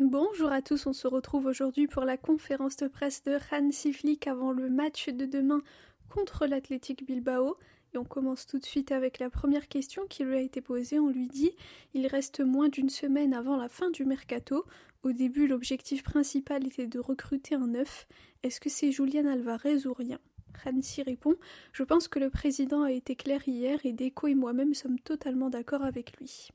Bonjour à tous, on se retrouve aujourd'hui pour la conférence de presse de Hansi Flick avant le match de demain contre l'Athletic Bilbao. Et on commence tout de suite avec la première question qui lui a été posée. On lui dit « Il reste moins d'une semaine avant la fin du mercato. Au début, l'objectif principal était de recruter un neuf. Est-ce que c'est Julián Álvarez ou rien ?» Hansi répond « Je pense que le président a été clair hier et Deco et moi-même sommes totalement d'accord avec lui. »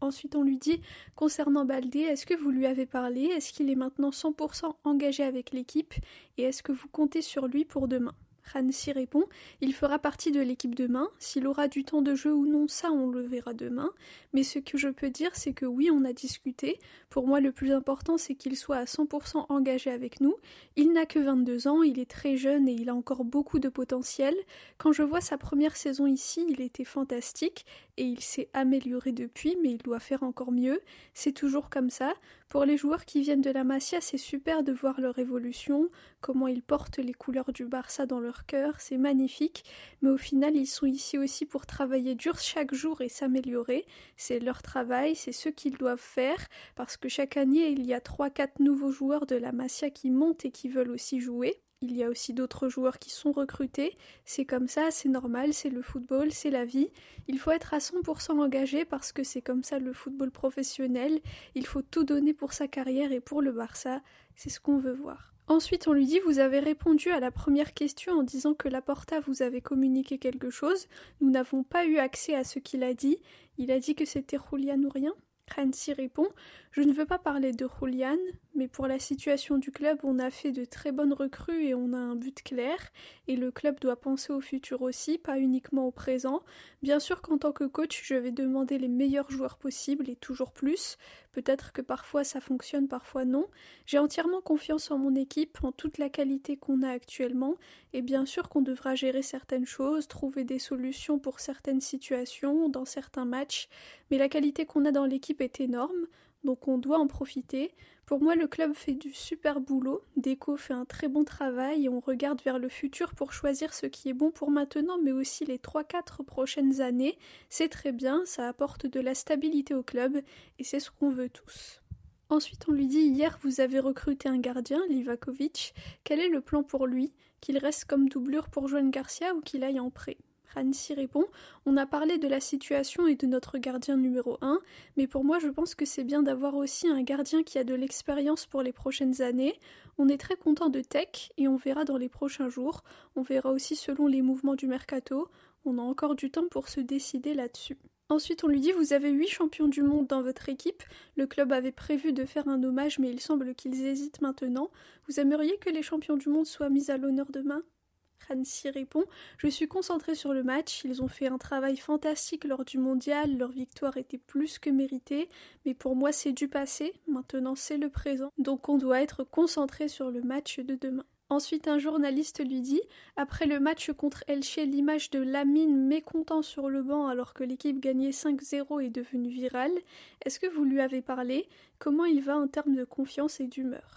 Ensuite, on lui dit « Concernant Baldé, est-ce que vous lui avez parlé? Est-ce qu'il est maintenant 100% engagé avec l'équipe? Et est-ce que vous comptez sur lui pour demain ?» Hansi répond « Il fera partie de l'équipe demain. S'il aura du temps de jeu ou non, ça on le verra demain. Mais ce que je peux dire, c'est que oui, on a discuté. Pour moi, le plus important, c'est qu'il soit à 100% engagé avec nous. Il n'a que 22 ans, il est très jeune et il a encore beaucoup de potentiel. Quand je vois sa première saison ici, il était fantastique et il s'est amélioré depuis, mais il doit faire encore mieux. C'est toujours comme ça. Pour les joueurs qui viennent de la Masia, c'est super de voir leur évolution, comment ils portent les couleurs du Barça dans leur cœur, c'est magnifique, mais au final ils sont ici aussi pour travailler dur chaque jour et s'améliorer, c'est leur travail, c'est ce qu'ils doivent faire, parce que chaque année il y a 3-4 nouveaux joueurs de la Masia qui montent et qui veulent aussi jouer. Il y a aussi d'autres joueurs qui sont recrutés, c'est comme ça, c'est normal, c'est le football, c'est la vie. Il faut être à 100% engagé parce que c'est comme ça le football professionnel, il faut tout donner pour sa carrière et pour le Barça, c'est ce qu'on veut voir. Ensuite, on lui dit « Vous avez répondu à la première question en disant que Laporta vous avait communiqué quelque chose. Nous n'avons pas eu accès à ce qu'il a dit. Il a dit que c'était Julián ou rien ?» Hansi répond « Je ne veux pas parler de Julián, mais pour la situation du club, on a fait de très bonnes recrues et on a un but clair. Et le club doit penser au futur aussi, pas uniquement au présent. Bien sûr qu'en tant que coach, je vais demander les meilleurs joueurs possibles et toujours plus. Peut-être que parfois ça fonctionne, parfois non. J'ai entièrement confiance en mon équipe, en toute la qualité qu'on a actuellement. Et bien sûr qu'on devra gérer certaines choses, trouver des solutions pour certaines situations, dans certains matchs. Mais la qualité qu'on a dans l'équipe est énorme, donc on doit en profiter. Pour moi, le club fait du super boulot, Deco fait un très bon travail et on regarde vers le futur pour choisir ce qui est bon pour maintenant, mais aussi les 3-4 prochaines années. C'est très bien, ça apporte de la stabilité au club et c'est ce qu'on veut tous. Ensuite, on lui dit « Hier, vous avez recruté un gardien, Livakovic. Quel est le plan pour lui? Qu'il reste comme doublure pour Joan Garcia ou qu'il aille en prêt ?» Hansi répond « On a parlé de la situation et de notre gardien numéro 1, mais pour moi je pense que c'est bien d'avoir aussi un gardien qui a de l'expérience pour les prochaines années. On est très content de Tech et on verra dans les prochains jours. On verra aussi selon les mouvements du mercato. On a encore du temps pour se décider là-dessus. » Ensuite, on lui dit « Vous avez 8 champions du monde dans votre équipe. Le club avait prévu de faire un hommage, mais il semble qu'ils hésitent maintenant. Vous aimeriez que les champions du monde soient mis à l'honneur demain ?» Hansi répond « Je suis concentré sur le match, ils ont fait un travail fantastique lors du mondial, leur victoire était plus que méritée, mais pour moi c'est du passé, maintenant c'est le présent, donc on doit être concentré sur le match de demain. » Ensuite, un journaliste lui dit « Après le match contre Elche, l'image de Lamine mécontent sur le banc alors que l'équipe gagnait 5-0 est devenue virale. Est-ce que vous lui avez parlé? Comment il va en termes de confiance et d'humeur ?»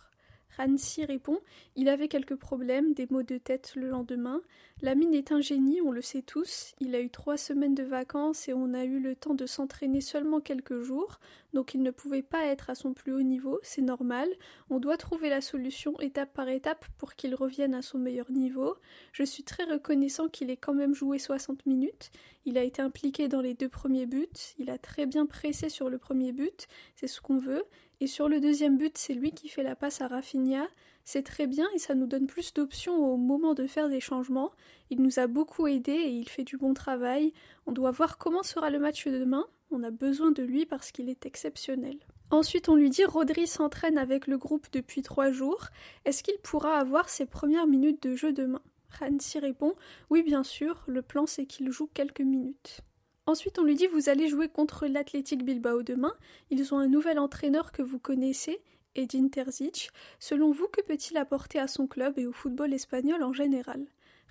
Hansi répond « Il avait quelques problèmes, des maux de tête le lendemain. Lamine est un génie, on le sait tous. Il a eu 3 semaines de vacances et on a eu le temps de s'entraîner seulement quelques jours, donc il ne pouvait pas être à son plus haut niveau, c'est normal. On doit trouver la solution étape par étape pour qu'il revienne à son meilleur niveau. Je suis très reconnaissant qu'il ait quand même joué 60 minutes. Il a été impliqué dans les 2 premiers buts, il a très bien pressé sur le premier but, c'est ce qu'on veut. Et sur le deuxième but, c'est lui qui fait la passe à Rafinha. C'est très bien et ça nous donne plus d'options au moment de faire des changements. Il nous a beaucoup aidés et il fait du bon travail. On doit voir comment sera le match de demain. On a besoin de lui parce qu'il est exceptionnel. Ensuite, on lui dit « Rodri s'entraîne avec le groupe depuis 3 jours. Est-ce qu'il pourra avoir ses premières minutes de jeu demain ?» Hansi répond « Oui, bien sûr. Le plan, c'est qu'il joue quelques minutes. » Ensuite, on lui dit « Vous allez jouer contre l'Athletic Bilbao demain. Ils ont un nouvel entraîneur que vous connaissez, Edin Terzic. Selon vous, que peut-il apporter à son club et au football espagnol en général ?»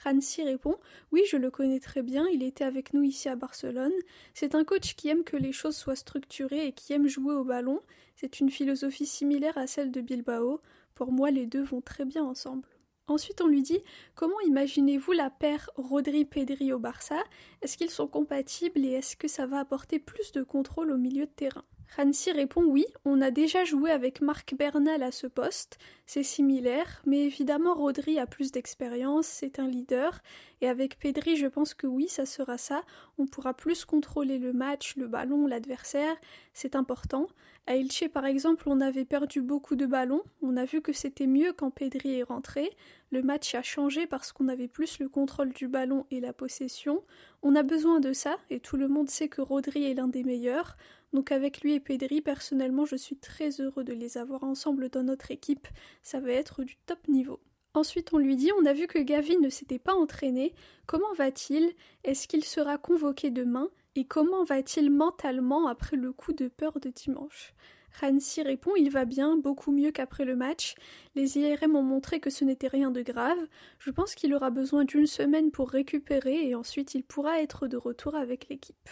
Hansi répond « Oui, je le connais très bien, il était avec nous ici à Barcelone. C'est un coach qui aime que les choses soient structurées et qui aime jouer au ballon. C'est une philosophie similaire à celle de Bilbao. Pour moi, les deux vont très bien ensemble. » Ensuite, on lui dit « Comment imaginez-vous la paire Rodri-Pedri au Barça? Est-ce qu'ils sont compatibles et est-ce que ça va apporter plus de contrôle au milieu de terrain ?» Hansi répond oui, on a déjà joué avec Marc Bernal à ce poste, c'est similaire, mais évidemment Rodri a plus d'expérience, c'est un leader, et avec Pedri je pense que oui, ça sera ça, on pourra plus contrôler le match, le ballon, l'adversaire, c'est important. À Elche par exemple, on avait perdu beaucoup de ballons, on a vu que c'était mieux quand Pedri est rentré, le match a changé parce qu'on avait plus le contrôle du ballon et la possession, on a besoin de ça, et tout le monde sait que Rodri est l'un des meilleurs. Donc avec lui et Pedri, personnellement, je suis très heureux de les avoir ensemble dans notre équipe. Ça va être du top niveau. Ensuite, on lui dit, on a vu que Gavi ne s'était pas entraîné. Comment va-t-il? Est-ce qu'il sera convoqué demain? Et comment va-t-il mentalement après le coup de peur de dimanche? Hansi répond, il va bien, beaucoup mieux qu'après le match. Les IRM ont montré que ce n'était rien de grave. Je pense qu'il aura besoin d'une semaine pour récupérer et ensuite il pourra être de retour avec l'équipe.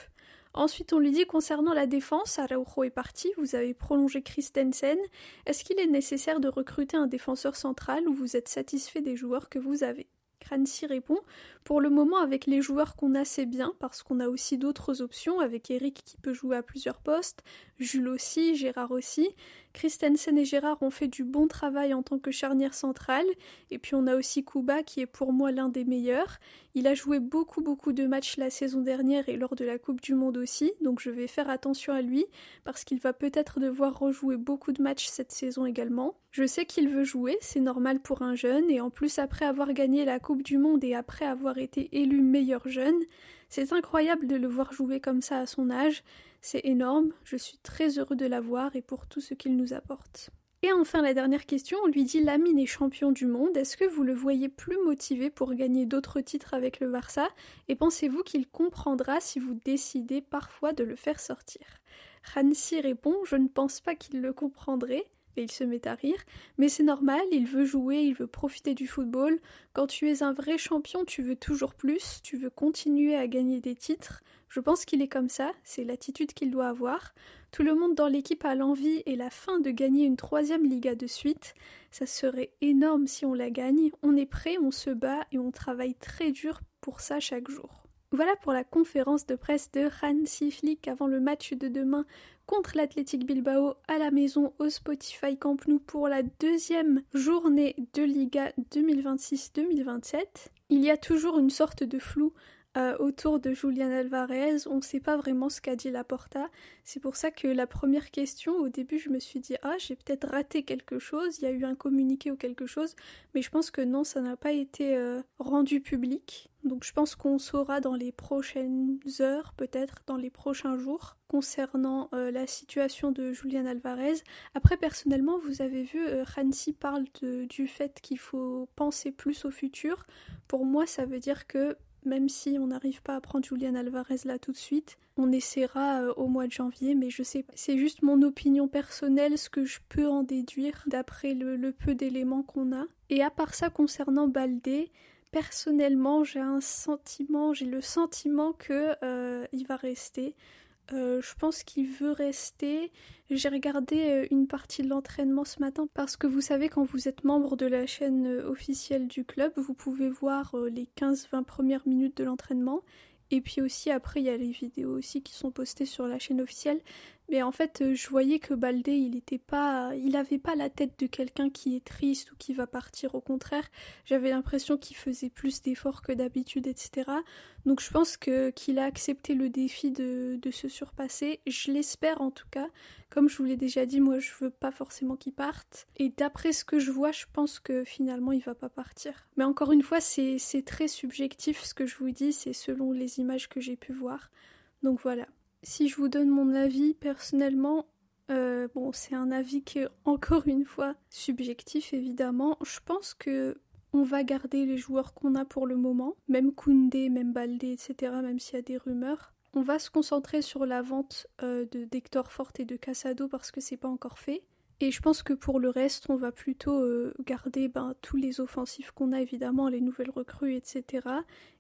Ensuite, on lui dit concernant la défense, Araujo est parti, vous avez prolongé Christensen. Est-ce qu'il est nécessaire de recruter un défenseur central ou vous êtes satisfait des joueurs que vous avez? Hansi répond, pour le moment avec les joueurs qu'on a c'est bien parce qu'on a aussi d'autres options avec Eric qui peut jouer à plusieurs postes, Jules aussi, Gérard aussi. Christensen et Gérard ont fait du bon travail en tant que charnière centrale et puis on a aussi Kuba qui est pour moi l'un des meilleurs. Il a joué beaucoup de matchs la saison dernière et lors de la Coupe du Monde aussi, donc je vais faire attention à lui parce qu'il va peut-être devoir rejouer beaucoup de matchs cette saison également. Je sais qu'il veut jouer, c'est normal pour un jeune et en plus après avoir gagné la Coupe du Monde et après avoir été élu meilleur jeune, c'est incroyable de le voir jouer comme ça à son âge, c'est énorme, je suis très heureux de l'avoir et pour tout ce qu'il nous apporte. Et enfin la dernière question, on lui dit Lamine est champion du monde, est-ce que vous le voyez plus motivé pour gagner d'autres titres avec le Barça et pensez-vous qu'il comprendra si vous décidez parfois de le faire sortir? Hansi répond, je ne pense pas qu'il le comprendrait, et il se met à rire, mais c'est normal, il veut jouer, il veut profiter du football. Quand tu es un vrai champion, tu veux toujours plus, tu veux continuer à gagner des titres. Je pense qu'il est comme ça, c'est l'attitude qu'il doit avoir. Tout le monde dans l'équipe a l'envie et la faim de gagner une 3e Liga de suite. Ça serait énorme si on la gagne. On est prêt, on se bat et on travaille très dur pour ça chaque jour. Voilà pour la conférence de presse de Hansi Flick avant le match de demain contre l'Athletic Bilbao à la maison au Spotify Camp Nou pour la 2e journée de Liga 2026-2027. Il y a toujours une sorte de flou autour de Julián Alvarez, on ne sait pas vraiment ce qu'a dit Laporta, c'est pour ça que la première question, au début je me suis dit j'ai peut-être raté quelque chose, il y a eu un communiqué ou quelque chose, mais je pense que non, ça n'a pas été rendu public, donc je pense qu'on saura dans les prochaines heures, peut-être dans les prochains jours, concernant la situation de Julián Alvarez. Après personnellement, vous avez vu, Hansi parle du fait qu'il faut penser plus au futur. Pour moi ça veut dire que même si on n'arrive pas à prendre Julián Alvarez là tout de suite, on essaiera au mois de janvier, mais je sais pas. C'est juste mon opinion personnelle, ce que je peux en déduire d'après le peu d'éléments qu'on a. Et à part ça, concernant Baldé, personnellement, j'ai le sentiment que il va rester. Je pense qu'il veut rester. J'ai regardé une partie de l'entraînement ce matin parce que vous savez, quand vous êtes membre de la chaîne officielle du club, vous pouvez voir les 15-20 premières minutes de l'entraînement. Et puis aussi après il y a les vidéos aussi qui sont postées sur la chaîne officielle. Mais en fait je voyais que Baldé il avait pas la tête de quelqu'un qui est triste ou qui va partir, au contraire. J'avais l'impression qu'il faisait plus d'efforts que d'habitude, etc. Donc je pense qu'il a accepté le défi de se surpasser. Je l'espère en tout cas. Comme je vous l'ai déjà dit, moi je veux pas forcément qu'il parte. Et d'après ce que je vois, je pense que finalement il va pas partir. Mais encore une fois, c'est très subjectif ce que je vous dis, c'est selon les images que j'ai pu voir. Donc voilà. Si je vous donne mon avis, personnellement, c'est un avis qui est encore une fois subjectif évidemment. Je pense que on va garder les joueurs qu'on a pour le moment, même Koundé, même Baldé, etc., même s'il y a des rumeurs. On va se concentrer sur la vente d'Hector Fort et de Casado parce que c'est pas encore fait. Et je pense que pour le reste, on va plutôt garder tous les offensifs qu'on a évidemment, les nouvelles recrues, etc.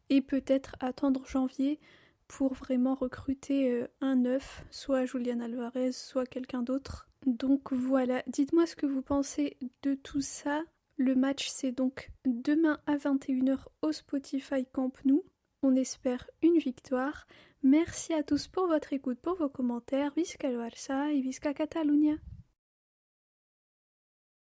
Et peut-être attendre janvier pour vraiment recruter un neuf, soit Julián Alvarez, soit quelqu'un d'autre. Donc voilà, dites-moi ce que vous pensez de tout ça. Le match c'est donc demain à 21h au Spotify Camp Nou. On espère une victoire. Merci à tous pour votre écoute, pour vos commentaires. Visca le Barça et Visca Catalunya.